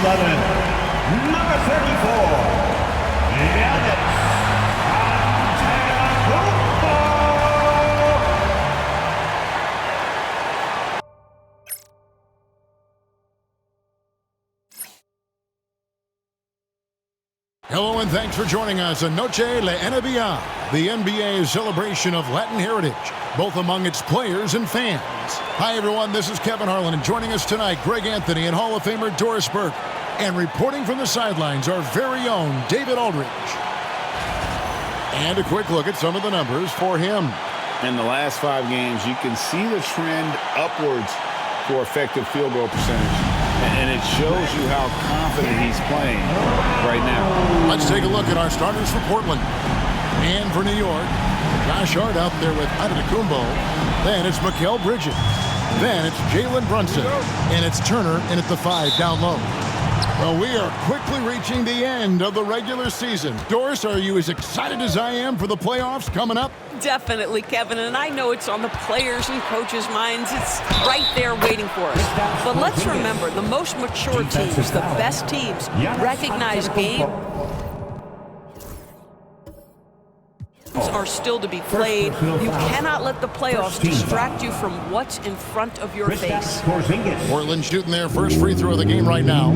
11, number 34, Giannis. Hello and thanks for joining us on Noche La NBA, the NBA celebration of Latin heritage, both among its players and fans. Hi everyone, this is Kevin Harlan, and joining us tonight, Greg Anthony and Hall of Famer Doris Burke. And reporting from the sidelines, our very own David Aldridge. And a quick look at some of the numbers for him. In the last 5 games, you can see the trend upwards for effective field goal percentage. And it shows you how confident he's playing right now. Let's take a look at our starters for Portland. And for New York, Josh Hart out there with Antetokounmpo. Then it's Mikal Bridges. Then it's Jalen Brunson. And it's Turner in at the 5 down low. Well, we are quickly reaching the end of the regular season. Doris, are you as excited as I am for the playoffs coming up? Definitely, Kevin, and I know it's on the players' and coaches' minds. It's right there waiting for us. But let's remember, the most mature teams, the best teams, recognize games are still to be played. You cannot let the playoffs distract you from what's in front of your face. Portland shooting their first free throw of the game right now.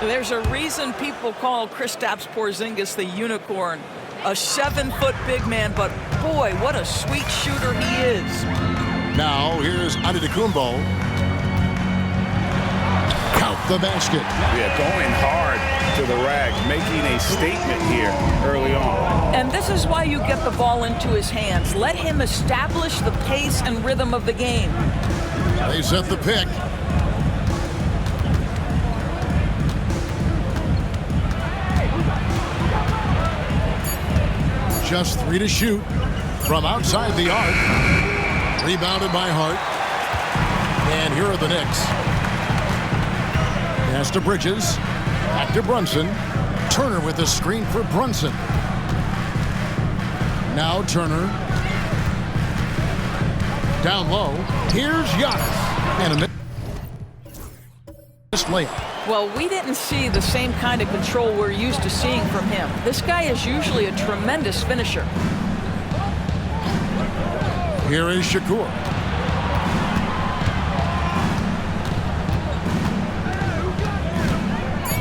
There's a reason people call Kristaps Porzingis the unicorn. A 7-foot big man, but boy, what a sweet shooter he is. Now, here's Antetokounmpo. Count the basket. Yeah, going hard to the rack, making a statement here early on. And this is why you get the ball into his hands. Let him establish the pace and rhythm of the game. They set the pick. Just 3 to shoot from outside the arc. Rebounded by Hart. And here are the Knicks. Pass to Bridges. Back to Brunson. Turner with a screen for Brunson. Now Turner. Down low. Here's Giannis. And a missed layup. Well, we didn't see the same kind of control we're used to seeing from him. This guy is usually a tremendous finisher. Here is Shakur.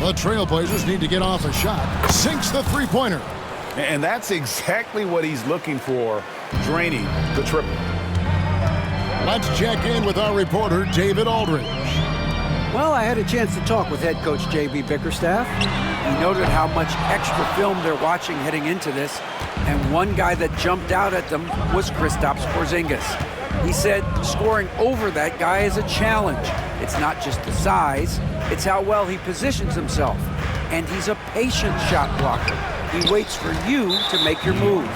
The Trailblazers need to get off a shot. Sinks the three-pointer. And that's exactly what he's looking for, draining the triple. Let's check in with our reporter, David Aldridge. Well, I had a chance to talk with head coach J.B. Bickerstaff. He noted how much extra film they're watching heading into this, and one guy that jumped out at them was Kristaps Porzingis. He said scoring over that guy is a challenge. It's not just the size, it's how well he positions himself. And he's a patient shot blocker. He waits for you to make your move.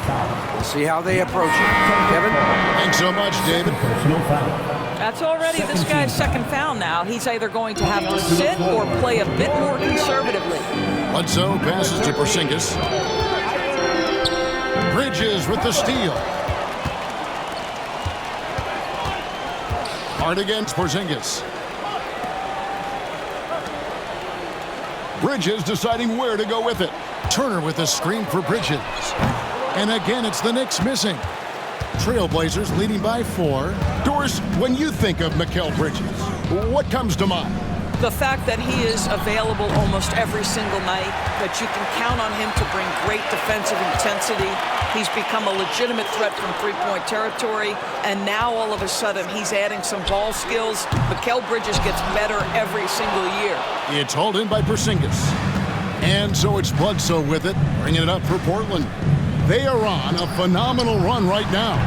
We'll see how they approach it. Kevin? Thanks so much, David. That's already this guy's second foul now. He's either going to have to sit or play a bit more conservatively. Bledsoe passes to Porzingis. Bridges with the steal. Hard against Porzingis. Bridges deciding where to go with it. Turner with a screen for Bridges. And again, it's the Knicks missing. Trailblazers leading by 4. Doris, when you think of Mikal Bridges, what comes to mind? The fact that he is available almost every single night, that you can count on him to bring great defensive intensity. He's become a legitimate threat from three-point territory, and now all of a sudden he's adding some ball skills. Mikal Bridges gets better every single year. It's hauled in by Porzingis. And so it's Bledsoe with it, bringing it up for Portland. They are on a phenomenal run right now.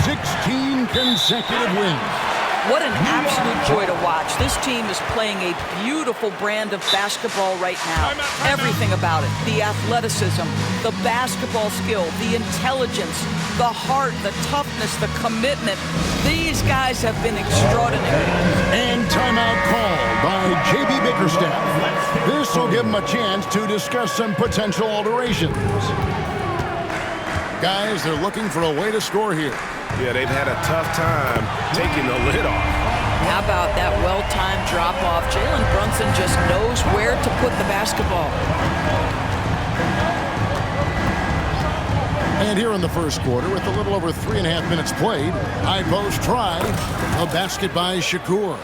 16 consecutive wins. What an absolute joy to watch. This team is playing a beautiful brand of basketball right now. Everything about it. The athleticism, the basketball skill, the intelligence, the heart, the toughness, the commitment. These guys have been extraordinary. And timeout called by J.B. Bickerstaff. This will give him a chance to discuss some potential alterations. guys, they're looking for a way to score here. Yeah, they've had a tough time taking the lid off. How about that well-timed drop-off? Jalen Brunson just knows where to put the basketball. And here in the first quarter, with a little over 3.5 minutes played, high post try, a basket by Shakur.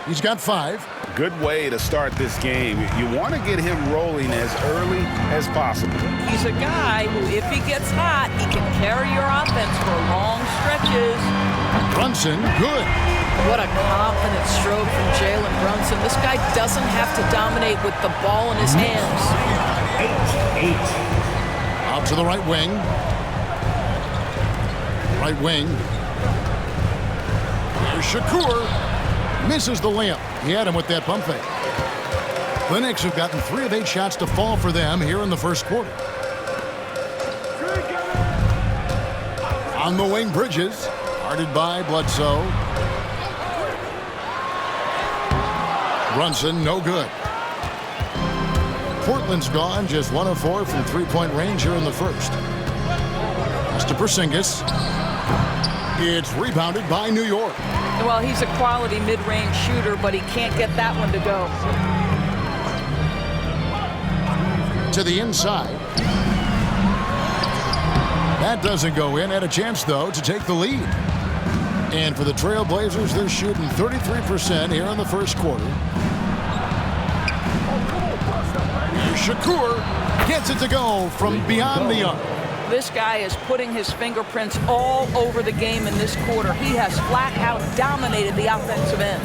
He's got 5. Good way to start this game. You want to get him rolling as early as possible. He's a guy who, if he gets hot, he can carry your offense for long stretches. Brunson, good. What a confident stroke from Jalen Brunson. This guy doesn't have to dominate with the ball in his hands. 8. Out to the right wing. Right wing. Here's Shakur. Misses the layup. He had him with that pump fake. The Knicks have gotten 3 of 8 shots to fall for them here in the first quarter. On the wing, Bridges. Guarded by Bledsoe. Brunson, no good. Portland's gone, just 1 of 4 from three-point range here in the first. Pass to Porzingis. It's rebounded by New York. Well, he's a quality mid-range shooter, but he can't get that one to go. To the inside. That doesn't go in. Had a chance, though, to take the lead. And for the Trail Blazers, they're shooting 33% here in the first quarter. Shakur gets it to go from beyond the arc. This guy is putting his fingerprints all over the game in this quarter. He has flat out dominated the offensive end.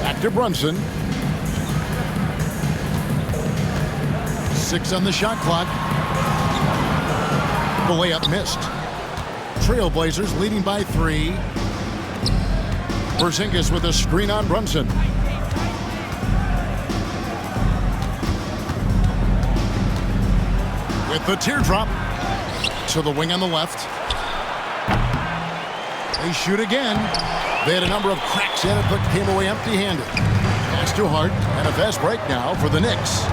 Back to Brunson. 6 on the shot clock. The layup missed. Trailblazers leading by 3. Porzingis with a screen on Brunson. With the teardrop to the wing on the left. They shoot again. They had a number of cracks in it, but came away empty-handed. Pass to Hart, and a fast break now for the Knicks.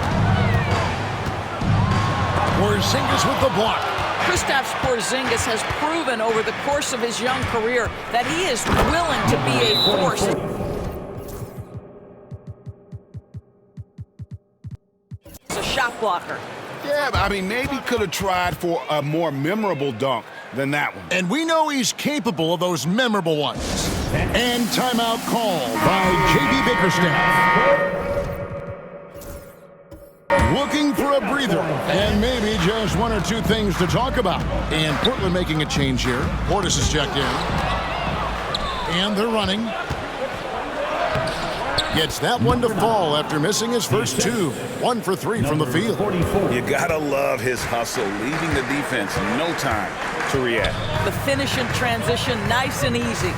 Porzingis with the block. Kristaps Porzingis has proven over the course of his young career that he is willing to be a force. He's a shot blocker. Yeah, I mean, maybe could have tried for a more memorable dunk than that one. And we know he's capable of those memorable ones. And timeout call by J.B. Bickerstaff. Looking for a breather, and maybe just 1 or 2 things to talk about. And Portland making a change here. Portis is checked in. And they're running. Gets that one to fall after missing his first 2. 1 for 3 from the field. You gotta love his hustle, leaving the defense no time to react. The finish in transition, nice and easy.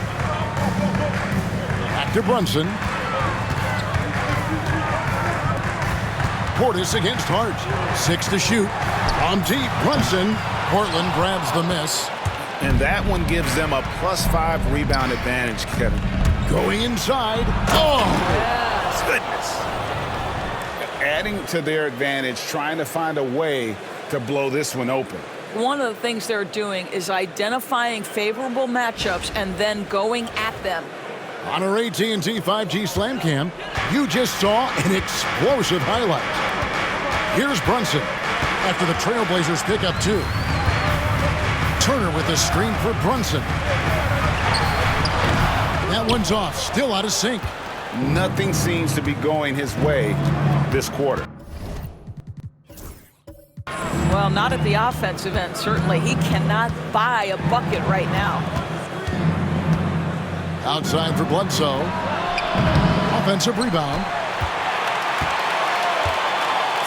Back to Brunson. Portis against Hart. 6 to shoot. On deep, Brunson. Portland grabs the miss. And that one gives them a +5 rebound advantage, Kevin. Going inside. Oh! Yes. Goodness. Adding to their advantage, trying to find a way to blow this one open. One of the things they're doing is identifying favorable matchups and then going at them. On our AT&T 5G Slam Cam, you just saw an explosive highlight. Here's Brunson after the Trailblazers pick up 2. Turner with a screen for Brunson. That one's off, still out of sync. Nothing seems to be going his way this quarter. Well, not at the offensive end, certainly. He cannot buy a bucket right now. Outside for Bledsoe. Offensive rebound.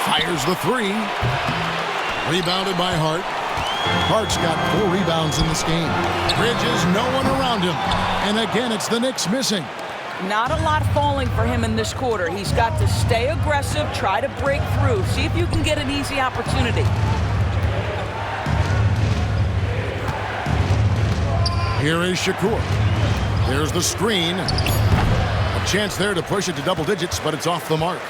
Fires the 3. Rebounded by Hart. Hart's got 4 rebounds in this game. Bridges, no one around him. And again, it's the Knicks missing. Not a lot falling for him in this quarter. He's got to stay aggressive, try to break through. See if you can get an easy opportunity. Here is Shakur. There's the screen. A chance there to push it to double digits, but it's off the mark.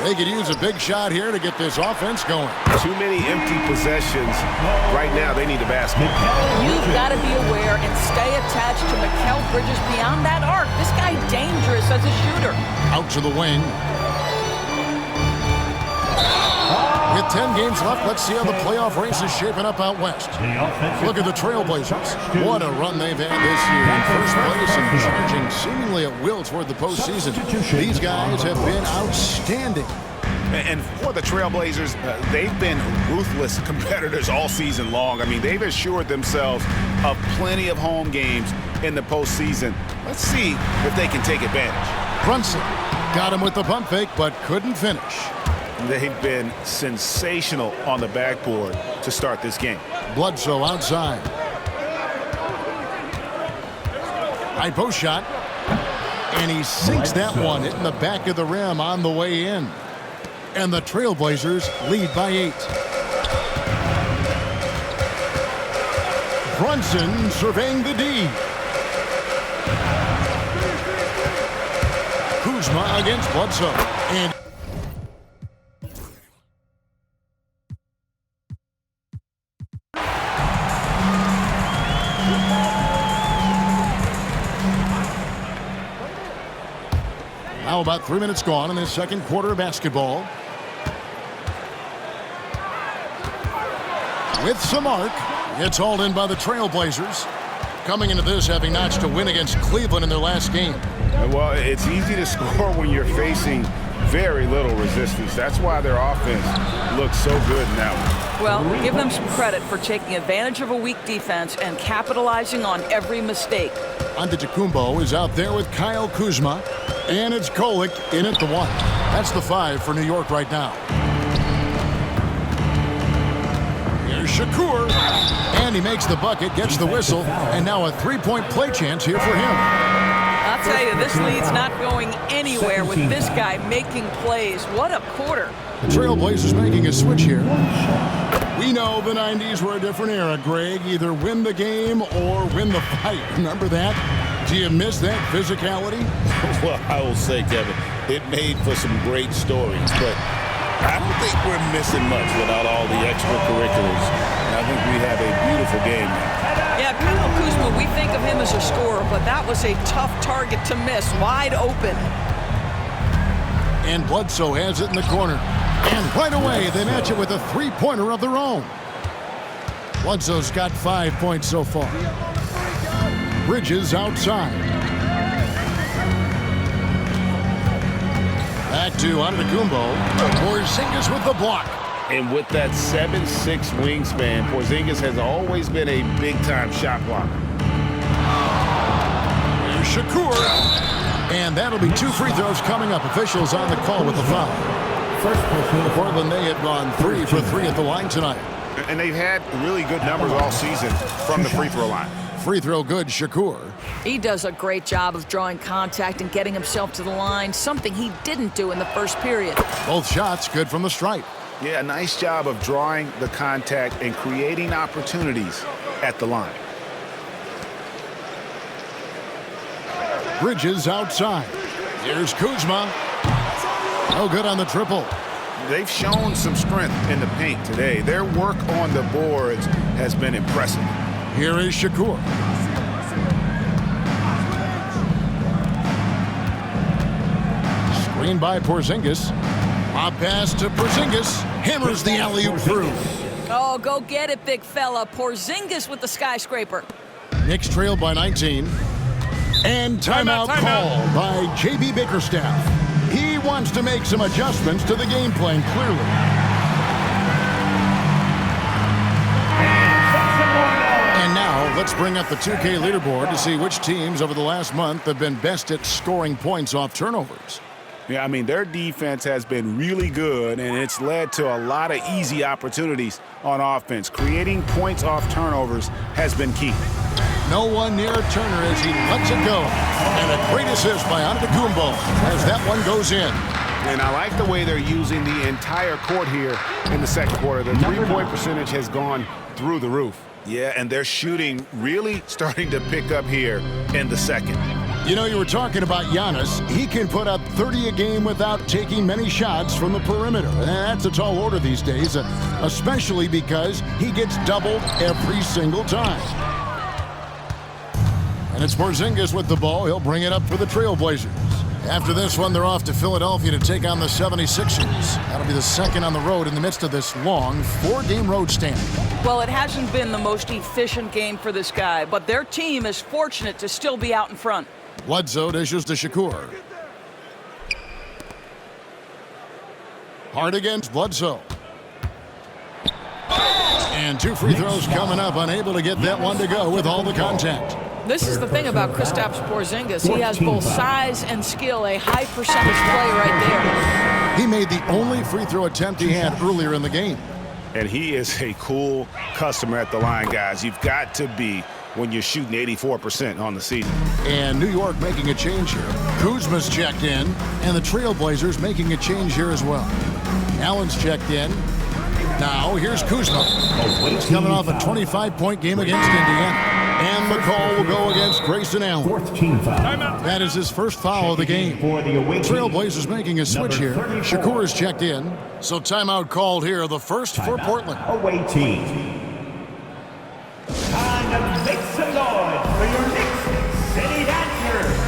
They could use a big shot here to get this offense going. Too many empty possessions. Right now, they need a basket. You've got to be aware and stay attached to Mikal Bridges beyond that arc. This guy dangerous as a shooter. Out to the wing. With 10 games left, let's see how the playoff race is shaping up out west. Look at the Trailblazers. What a run they've had this year. In first place and charging seemingly at will toward the postseason. These guys have been outstanding. And for the Trailblazers, they've been ruthless competitors all season long. I mean, they've assured themselves of plenty of home games in the postseason. Let's see if they can take advantage. Brunson got him with the pump fake, but couldn't finish. They've been sensational on the backboard to start this game. Bledsoe outside. High post shot. And he sinks that one, hitting the back of the rim on the way in. And the Trailblazers lead by 8. Brunson surveying the D. Kuzma against Bledsoe. And now about 3 minutes gone in this second quarter of basketball. With some arc, it's hauled in by the Trailblazers. Coming into this having notched a win against Cleveland in their last game. Well, it's easy to score when you're facing very little resistance. That's why their offense looks so good in that one. Well, give them some credit for taking advantage of a weak defense and capitalizing on every mistake. Antetokounmpo is out there with Kyle Kuzma. And it's Golic in at the 1. That's the 5 for New York right now. Here's Shakur. And he makes the bucket, gets the whistle, and now a three-point play chance here for him. I'll tell you, this lead's not going anywhere with this guy making plays. What a quarter. The Trailblazers making a switch here. We know the 90s were a different era, Greg. Either win the game or win the fight. Remember that? Do you miss that physicality? Well, I will say, Kevin, it made for some great stories, but I don't think we're missing much without all the extracurriculars. And I think we have a beautiful game now. Yeah, Kyle Kuzma, we think of him as a scorer, but that was a tough target to miss, wide open. And Bledsoe has it in the corner. And right away, they match it with a three-pointer of their own. Bledsoe's got 5 points so far. Bridges outside. Back to Antetokounmpo. Porzingis with the block. And with that 7'6" wingspan, Porzingis has always been a big-time shot blocker. Here's Shakur. And that'll be 2 free throws coming up. Officials on the call with the foul. Portland, they had gone 3 for 3 at the line tonight. And they've had really good numbers all season from the free throw line. Free throw good, Shakur. He does a great job of drawing contact and getting himself to the line, something he didn't do in the first period. Both shots good from the stripe. Yeah, a nice job of drawing the contact and creating opportunities at the line. Bridges outside. Here's Kuzma. No good on the triple. They've shown some strength in the paint today. Their work on the boards has been impressive. Here is Shakur. Screen by Porzingis. Lob pass to Porzingis. Hammers the alley-oop through. Oh, go get it, big fella. Porzingis with the skyscraper. Knicks trailed by 19. And timeout called by J.B. Bickerstaff. He wants to make some adjustments to the game plan, clearly. And now, let's bring up the 2K leaderboard to see which teams over the last month have been best at scoring points off turnovers. Yeah, I mean, their defense has been really good, and it's led to a lot of easy opportunities on offense. Creating points off turnovers has been key. No one near Turner as he lets it go. And a great assist by Antetokounmpo as that one goes in. And I like the way they're using the entire court here in the second quarter. The three-point percentage has gone through the roof. Yeah, and they're shooting really starting to pick up here in the second. You know, you were talking about Giannis. He can put up 30 a game without taking many shots from the perimeter. And that's a tall order these days, especially because he gets doubled every single time. And it's Porzingis with the ball. He'll bring it up for the Trailblazers. After this one, they're off to Philadelphia to take on the 76ers. That'll be the second on the road in the midst of this long 4-game road stand. Well, it hasn't been the most efficient game for this guy, but their team is fortunate to still be out in front. Bledsoe dishes to Shakur. Hard against Bledsoe. And 2 free throws coming up, unable to get that one to go with all the contact. This is the thing about Kristaps Porzingis. He has both size and skill, a high percentage play right there. He made the only free throw attempt he had earlier in the game. And he is a cool customer at the line, guys. You've got to be when you're shooting 84% on the season. And New York making a change here. Kuzma's checked in, and the Trailblazers making a change here as well. Allen's checked in. Now, here's Kuzma. He's coming off a 25-point game against Indiana. And the call will go against Grayson Allen. 4th team foul. That is his first foul of the game. For the away team, Trailblazers making a switch here. 34. Shakur is checked in. So timeout called here, the first for Portland. Away team. Time to make some noise for your Knicks City Dancers.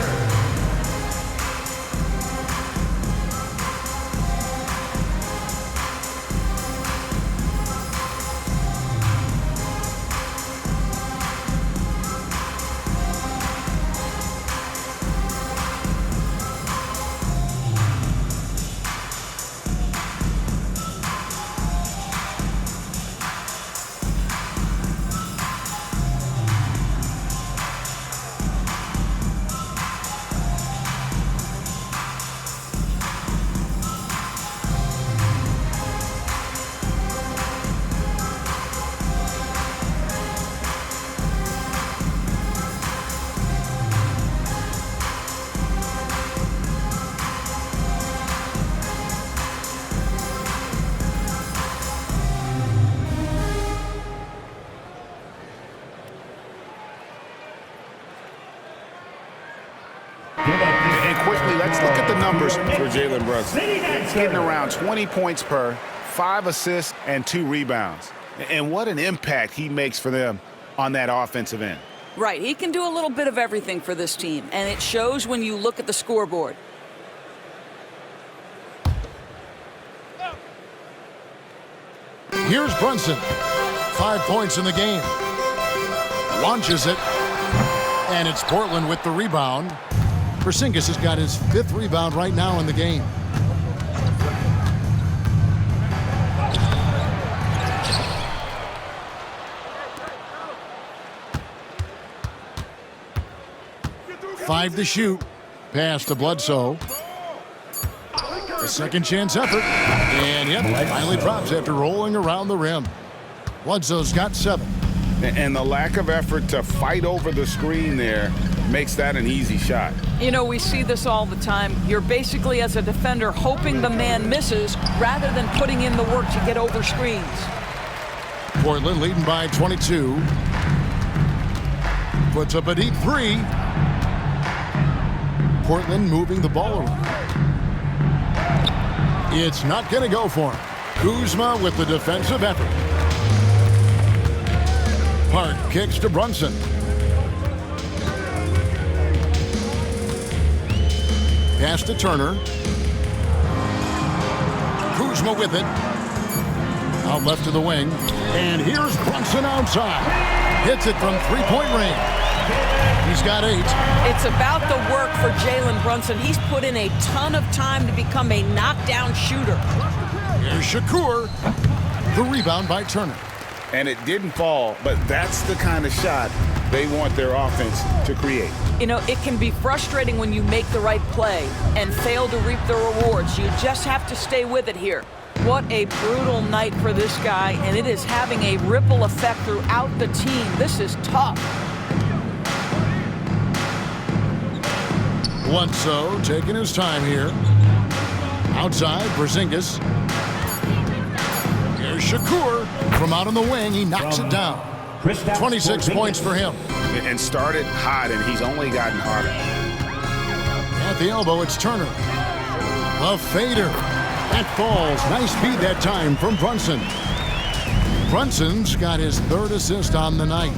And quickly, let's look at the numbers for Jalen Brunson. He's getting around 20 points per, 5 assists, and 2 rebounds. And what an impact he makes for them on that offensive end. Right, he can do a little bit of everything for this team, and it shows when you look at the scoreboard. Here's Brunson. 5 points in the game. Launches it. And it's Portland with the rebound. Porzingis has got his 5th rebound right now in the game. Five to shoot. Pass to Bledsoe. A second chance effort. And yep, finally drops after rolling around the rim. Bledsoe's got 7. And the lack of effort to fight over the screen there makes that an easy shot. You know, we see this all the time. You're basically, as a defender, hoping the man misses rather than putting in the work to get over screens. Portland leading by 22. Puts up a deep 3. Portland moving the ball around. It's not going to go for him. Kuzma with the defensive effort. Hart kicks to Brunson. Pass to Turner. Kuzma with it. Out left to the wing. And here's Brunson outside. Hits it from 3-point range. He's got 8. It's about the work for Jalen Brunson. He's put in a ton of time to become a knockdown shooter. Here's Shakur. The rebound by Turner. And it didn't fall, but that's the kind of shot they want their offense to create. You know, it can be frustrating when you make the right play and fail to reap the rewards. You just have to stay with it here. What a brutal night for this guy, and it is having a ripple effect throughout the team. This is tough. Bledsoe taking his time here. Outside, Porzingis. Here's Shakur. From out on the wing, he knocks it down. 26 points for him. And started hot, and he's only gotten harder. At the elbow, it's Turner. A fader. That falls. Nice speed that time from Brunson. Brunson's got his 3rd assist on the night.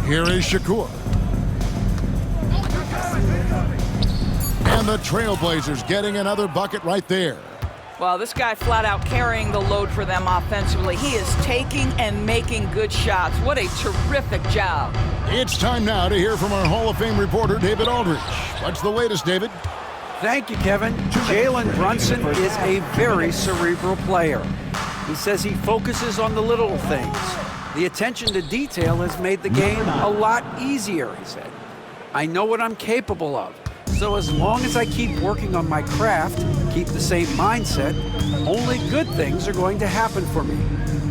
Here is Shakur. And the Trailblazers getting another bucket right there. Well, this guy flat out carrying the load for them offensively. He is taking and making good shots. What a terrific job. It's time now to hear from our Hall of Fame reporter, David Aldridge. What's the latest, David? Thank you, Kevin. Jalen Brunson is a very cerebral player. He says he focuses on the little things. The attention to detail has made the game a lot easier, he said. I know what I'm capable of. So as long as I keep working on my craft, keep the same mindset, only good things are going to happen for me.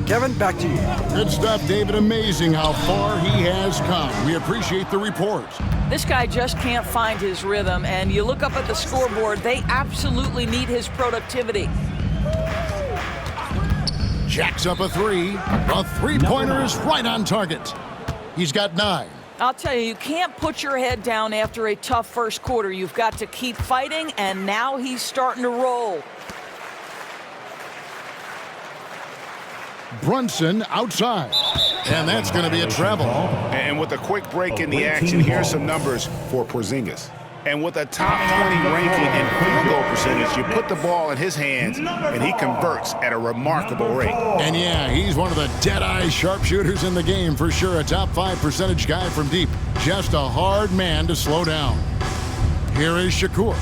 Kevin, back to you. Good stuff, David. Amazing how far he has come. We appreciate the report. This guy just can't find his rhythm, and you look up at the scoreboard, they absolutely need his productivity. Jacks up a 3. A three-pointer is right on target. He's got 9. I'll tell you can't put your head down after a tough first quarter. You've got to keep fighting, and now he's starting to roll. Brunson outside. And that's going to be a travel. And with a quick break in the action, here's some numbers for Porzingis. And with a top 20 ranking in field goal percentage, you put the ball in his hands, and he converts at a remarkable rate. And yeah, he's one of the dead-eye sharpshooters in the game for sure. A top 5 percentage guy from deep. Just a hard man to slow down. Here is Shakur.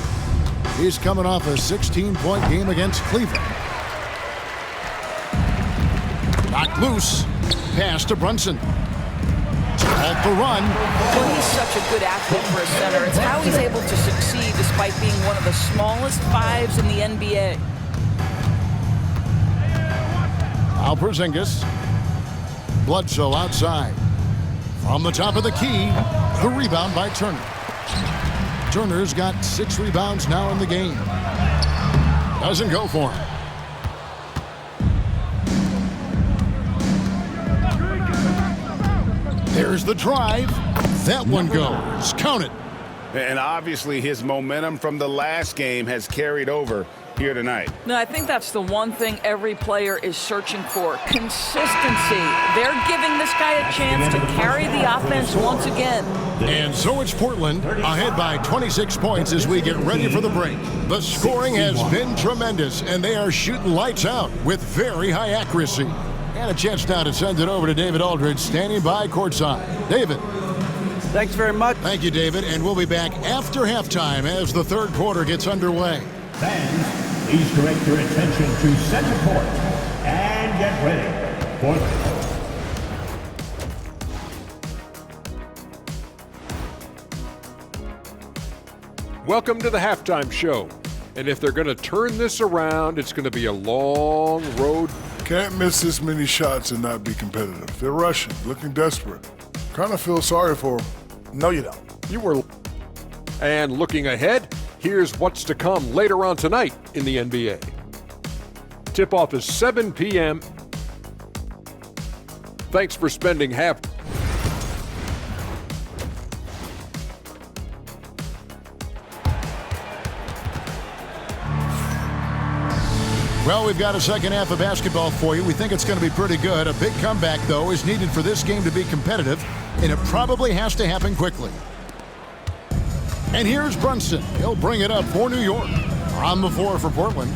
He's coming off a 16-point game against Cleveland. Knocked loose. Pass to Brunson. Off the run. Well, he's such a good athlete for a center. It's how he's able to succeed despite being one of the smallest 5s in the NBA. Now Porzingis. Bledsoe outside. From the top of the key, the rebound by Turner. Turner's got 6 rebounds now in the game. Doesn't go for him. There's the drive. That one goes. Count it. And obviously his momentum from the last game has carried over here tonight. No, I think that's the one thing every player is searching for. Consistency. They're giving this guy a chance to carry the offense once again. And so it's Portland ahead by 26 points as we get ready for the break. The scoring has been tremendous, and they are shooting lights out with very high accuracy. And a chance now to send it over to David Aldridge, standing by courtside. David. Thanks very much. Thank you, David. And we'll be back after halftime as the third quarter gets underway. Fans, please direct your attention to center court and get ready for Welcome to the halftime show. And if they're going to turn this around, it's going to be a long road. Can't miss this many shots and not be competitive. They're rushing, looking desperate. Kind of feel sorry for them. No, you don't. You were. And looking ahead, here's what's to come later on tonight in the NBA. Tip-off is 7 p.m. Thanks for spending half. Well, we've got a second half of basketball for you. We think it's going to be pretty good. A big comeback, though, is needed for this game to be competitive, and it probably has to happen quickly. And here's Brunson. He'll bring it up for New York. On the floor for Portland.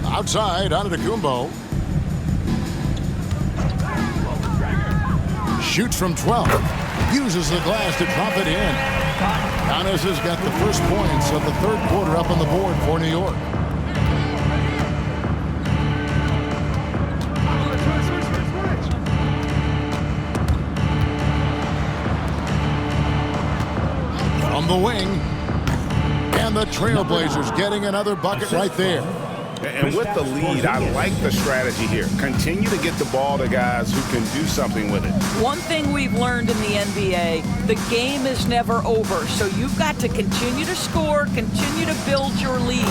Outside, Antetokounmpo. Shoots from 12. Uses the glass to drop it in. Giannis has got the first points of the third quarter up on the board for New York. From the wing, and the Trailblazers getting another bucket right there. And with the lead, I like the strategy here. Continue to get the ball to guys who can do something with it. One thing we've learned in the NBA, the game is never over. So you've got to continue to score, continue to build your lead.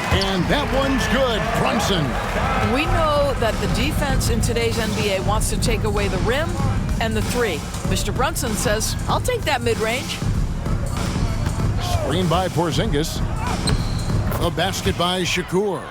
And that one's good. Brunson. We know that the defense in today's NBA wants to take away the rim and the three. Mr. Brunson says, I'll take that mid-range. Screen by Porzingis. A basket by Shakur.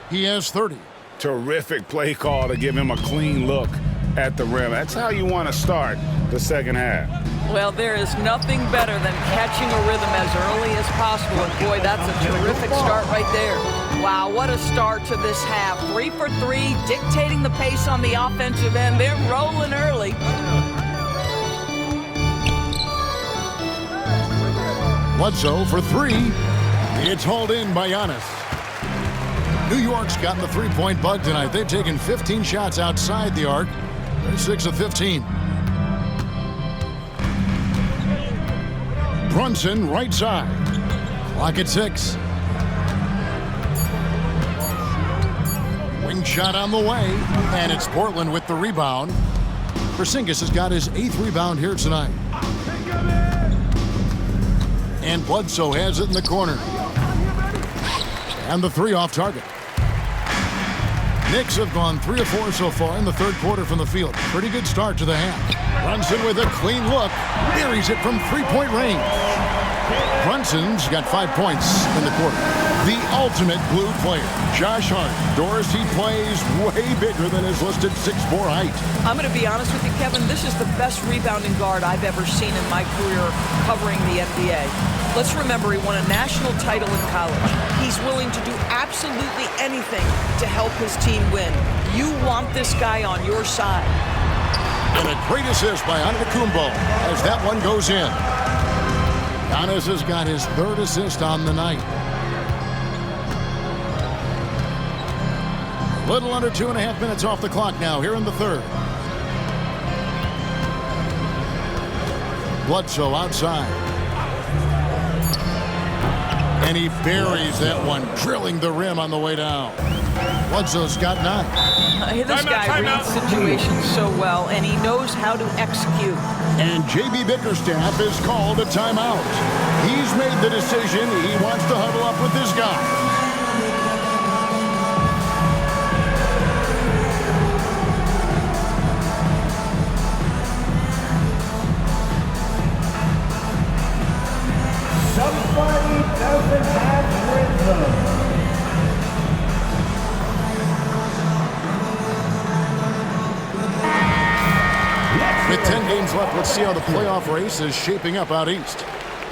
He has 30. Terrific play call to give him a clean look at the rim. That's how you want to start the second half. Well, there is nothing better than catching a rhythm as early as possible. And boy, that's a terrific start right there. Wow, what a start to this half. 3 for 3, dictating the pace on the offensive end. They're rolling early. Bledsoe for 3. It's hauled in by Giannis. New York's gotten the three-point bug tonight. They've taken 15 shots outside the arc. They're 6 of 15. Brunson, right side. Clock at 6. Wing shot on the way. And it's Portland with the rebound. Porzingis has got his 8th rebound here tonight. And Bledsoe has it in the corner. And the 3 off target. Knicks have gone 3 of 4 so far in the third quarter from the field. Pretty good start to the half. Brunson with a clean look. Buries it from three-point range. Brunson's got 5 points in the quarter. The ultimate blue player, Josh Hart. Doris, he plays way bigger than his listed 6'4" height. I'm going to be honest with you, Kevin. This is the best rebounding guard I've ever seen in my career covering the NBA. Let's remember, he won a national title in college. He's willing to do absolutely anything to help his team win. You want this guy on your side. And a great assist by Antetokounmpo as that one goes in. Giannis has got his 3rd assist on the night. Little under 2.5 minutes off the clock now here in the third. Bledsoe outside. And he buries that one, drilling the rim on the way down. Bledsoe's got 9. This guy reads situations so well, and he knows how to execute. And J.B. Bickerstaff is called a timeout. He's made the decision. He wants to huddle up with this guy. Somebody doesn't have rhythm. With 10 games left, let's see how the playoff race is shaping up out east.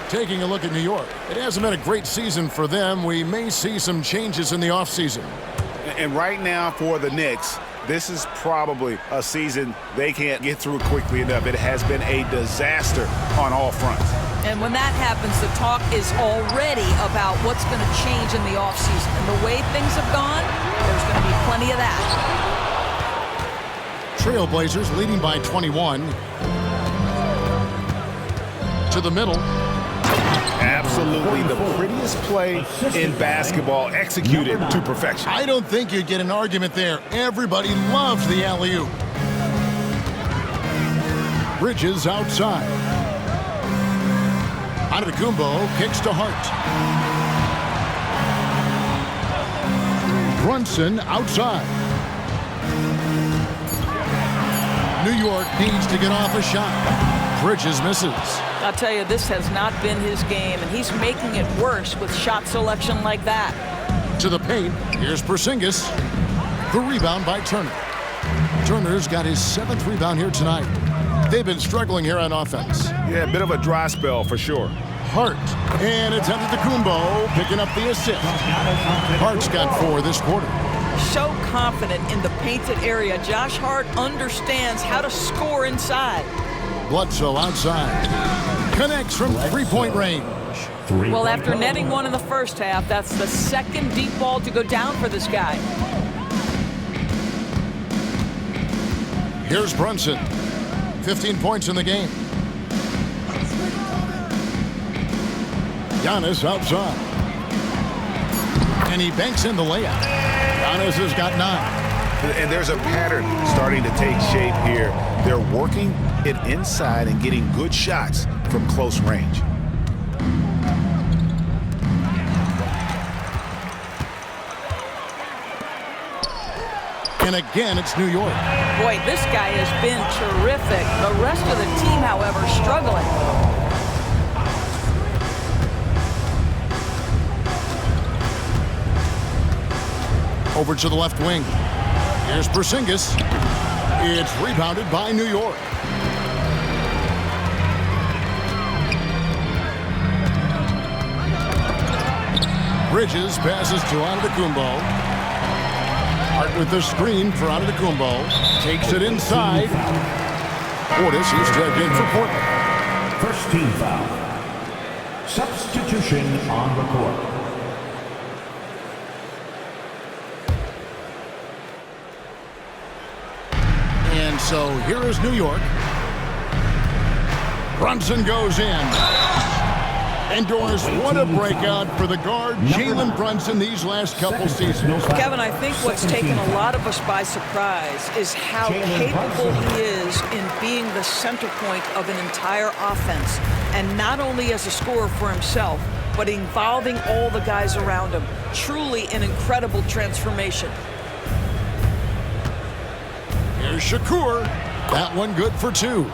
Taking a look at New York. It hasn't been a great season for them. We may see some changes in the offseason. And right now for the Knicks, this is probably a season they can't get through quickly enough. It has been a disaster on all fronts. And when that happens, the talk is already about what's going to change in the offseason. And the way things have gone, there's going to be plenty of that. Trailblazers leading by 21. To the middle. Absolutely the prettiest play in basketball, executed to perfection. I don't think you'd get an argument there. Everybody loves the alley-oop. Bridges outside. Antetokounmpo kicks to Hart. Brunson outside. New York needs to get off a shot. Bridges misses. I'll tell you, this has not been his game, and he's making it worse with shot selection like that. To the paint, here's Porzingis. The rebound by Turner. Turner's got his 7th rebound here tonight. They've been struggling here on offense. Yeah, a bit of a dry spell for sure. Hart, and it's Antetokounmpo picking up the assist. Hart's got 4 this quarter. So confident in the painted area. Josh Hart understands how to score inside. Bledsoe outside. Connects from three-point range. Well, after netting one in the first half, that's the 2nd deep ball to go down for this guy. Here's Brunson. 15 points in the game. Giannis outside. And he banks in the layup. Giannis has got 9. And there's a pattern starting to take shape here. They're working it inside and getting good shots from close range. And again, it's New York. Boy, this guy has been terrific. The rest of the team, however, struggling. Over to the left wing. Here's Porzingis. It's rebounded by New York. Bridges passes to Antetokounmpo. Hart with the screen for Antetokounmpo. Takes it inside. Portis is checked in for Portland. First team foul. Substitution on the court. And so here is New York. Brunson goes in. And Doris, what a breakout for the guard, Jalen Brunson, these last couple seasons. Kevin, I think what's taken a lot of us by surprise is how capable he is in being the center point of an entire offense. And not only as a scorer for himself, but involving all the guys around him. Truly an incredible transformation. Here's Shakur. That one good for 2.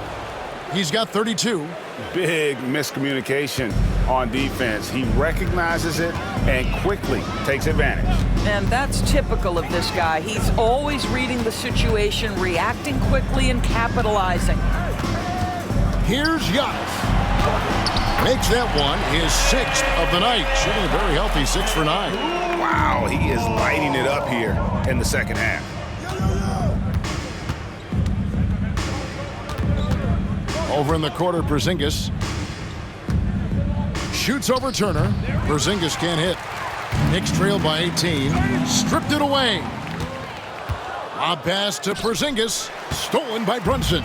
He's got 32. Big miscommunication on defense. He recognizes it and quickly takes advantage. And that's typical of this guy. He's always reading the situation, reacting quickly, and capitalizing. Here's Giannis. Makes that one his 6th of the night. Shooting a very healthy 6 for 9. Wow, he is lighting it up here in the second half. Over in the quarter, Porzingis. Shoots over Turner. Porzingis can't hit. Knicks trail by 18. Stripped it away. A pass to Porzingis. Stolen by Brunson.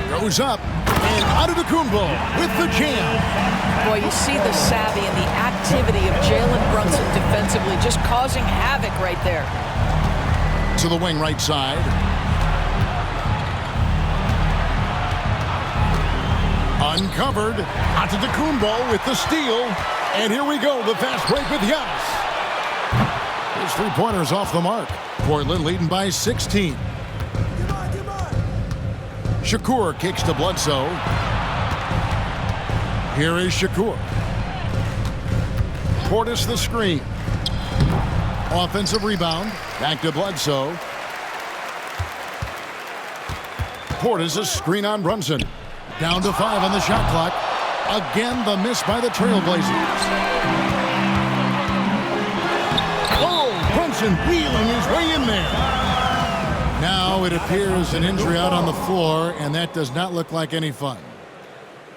Goes up. And Antetokounmpo with the jam. Boy, you see the savvy and the activity of Jalen Brunson defensively, just causing havoc right there. To the wing right side. Uncovered. Antetokounmpo with the steal. And here we go, the fast break with Giannis. His 3-pointers off the mark. Portland leading by 16. Shakur kicks to Bledsoe. Here is Shakur. Portis the screen. Offensive rebound. Back to Bledsoe. Portis a screen on Brunson. Down to 5 on the shot clock. Again, the miss by the Trailblazers. Oh, Brunson wheeling his way in there. Now it appears an injury out on the floor, and that does not look like any fun.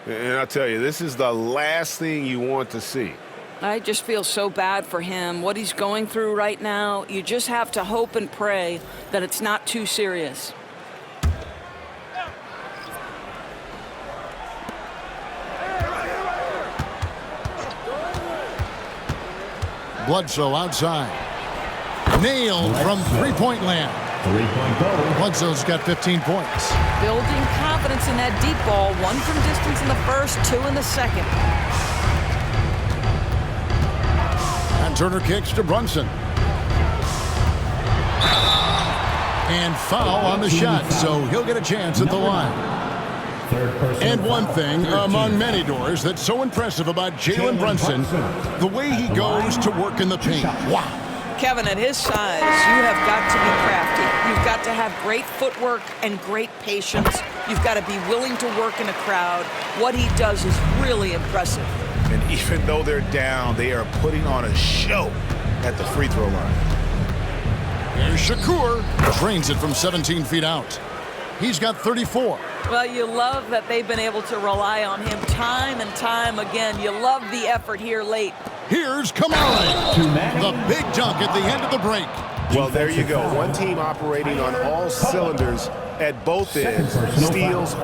And I'll tell you, this is the last thing you want to see. I just feel so bad for him. What he's going through right now, you just have to hope and pray that it's not too serious. Bledsoe outside. Nailed from three-point land. Three-point goal. Bledsoe's got 15 points. Building confidence in that deep ball. 1 from distance in the first, 2 in the second. And Turner kicks to Brunson. And foul on the shot, so he'll get a chance at the line. And one thing among many, Doors, that's so impressive about Jalen Brunson, the way he goes to work in the paint. Wow. Kevin, at his size, you have got to be crafty. You've got to have great footwork and great patience. You've got to be willing to work in a crowd. What he does is really impressive. And even though they're down, they are putting on a show at the free throw line. Here's Shakur. Drains it from 17 feet out. He's got 34. Well, you love that they've been able to rely on him time and time again. You love the effort here late. Here's Kamali. The big dunk at the end of the break. Well, there you go. One team operating on all cylinders at both ends. Steals,